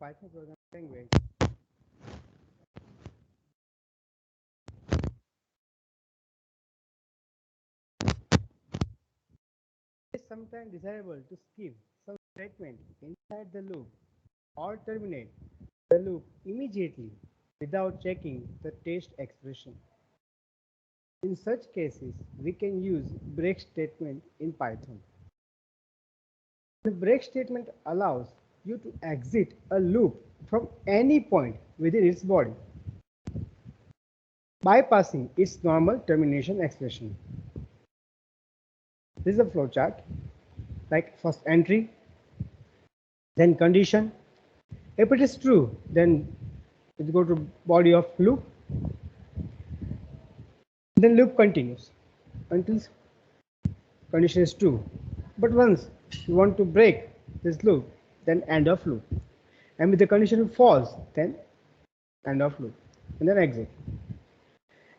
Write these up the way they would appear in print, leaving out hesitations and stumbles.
Python programming language it is sometimes desirable to skip some statement inside the loop or terminate the loop immediately without checking the test expression. In such cases, we can use break statement in Python. The break statement allows you to exit a loop from any point within its body, bypassing its normal termination expression. This is a flowchart, like first entry, then condition. If it is true, then it go to body of loop. Then loop continues until condition is true. But once you want to break this loop, then end of loop. And with the condition false, then end of loop, and then exit.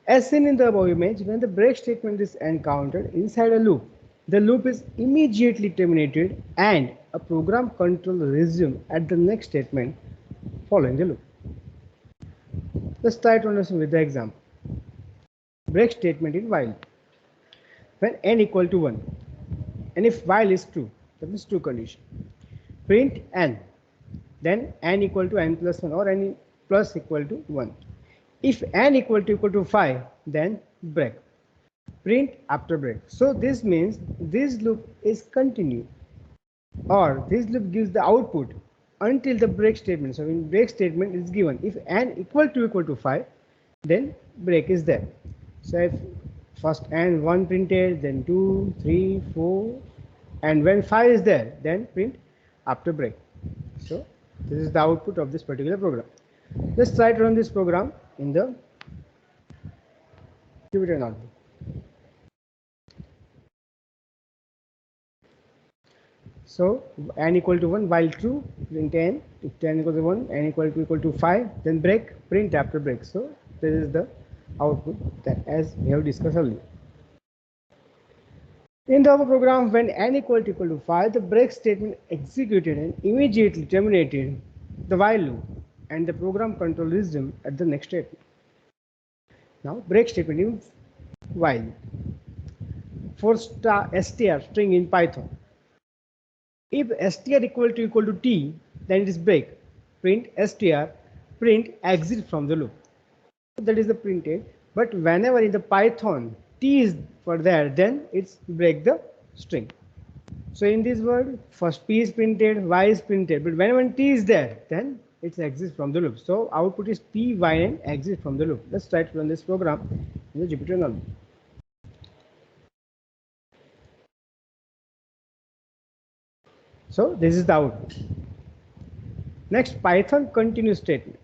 As seen in the above image, when the break statement is encountered inside a loop, the loop is immediately terminated and a program control resumes at the next statement following the loop. Let's try to understand with the example. Break statement in while. When n equal to 1, and if while is true, that means true condition, print n, then n equal to n plus 1 or n plus equal to 1. If n equal to 5, then break, print after break. So this means this loop is continued, or this loop gives the output until the break statement. So in break statement is given, if n equal to 5, then break is there. So if first n 1 printed, then 2, 3, 4, and when 5 is there, then print after break. So this is the output of this particular program. Let's try to run this program in the Jupyter notebook. So n equal to 1, while true, print n. If n equal to 1, n equal to 5, then break, print after break. So this is the output that as we have discussed earlier. In the program, when n equal to 5, the break statement executed and immediately terminated the while loop, and the program control resumed at the next statement. Now break statement in while. For str string in Python, if str equal to t, then it is break, print str, print exit from the loop. That is the printed. But whenever in the Python t is for there, then it's break the string. So in this word, first p is printed, y is printed, but whenever t is there, then it's exit from the loop. So output is p, y, and exit from the loop. Let's try to run this program in the Jupyter notebook. So this is the output. Next, Python continue statement.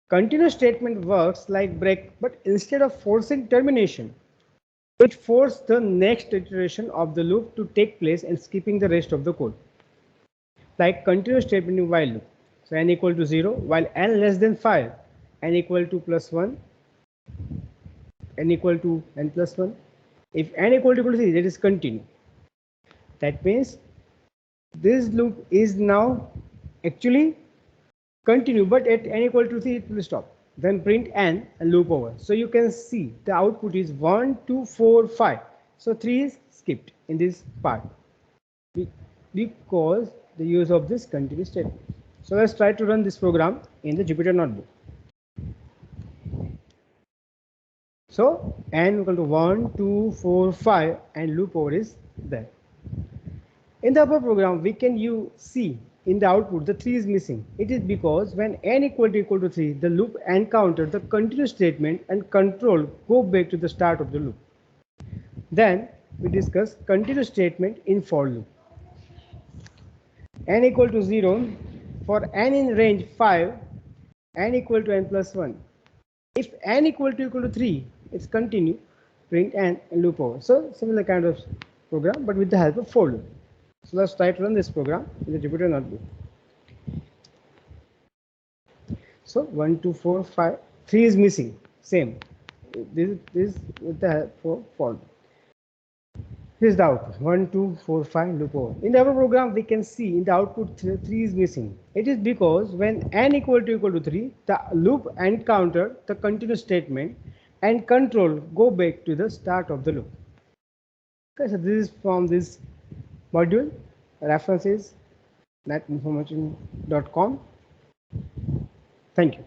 Continue statement works like break, but instead of forcing termination, it forces the next iteration of the loop to take place and skipping the rest of the code. Like continue statement in while loop. So n equal to 0, while n less than 5, n equal to plus 1, n equal to n plus 1. If n equal to 3, that is continue. That means this loop is now actually continue, but at n equal to 3 it will stop. Then print n and loop over. So you can see the output is 1, 2, 4, 5. So 3 is skipped in this part because the use of this continue statement. So let's try to run this program in the Jupyter notebook. So n equal to 1, 2, 4, 5, and loop over is there. In the upper program, we can see in the output the 3 is missing. It is because when n equal to 3, the loop encounters the continue statement and control go back to the start of the loop. Then we discuss continue statement in for loop. N equal to 0, for n in range 5, n equal to n plus 1. If n equal to 3, it's continue, print n and loop over. So similar kind of program, but with the help of for loop. So let's try to run this program in the Jupyter notebook. So 1, 2, 4, 5, 3 is missing. Same. This with the help of for loop. Here's the output 1, 2, 4, 5 loop over. In our program, we can see in the output 3 is missing. It is because when n equal to 3, the loop encounter the continuous statement and control go back to the start of the loop. Okay, so this is from this module. Reference is netinformation.com. Thank you.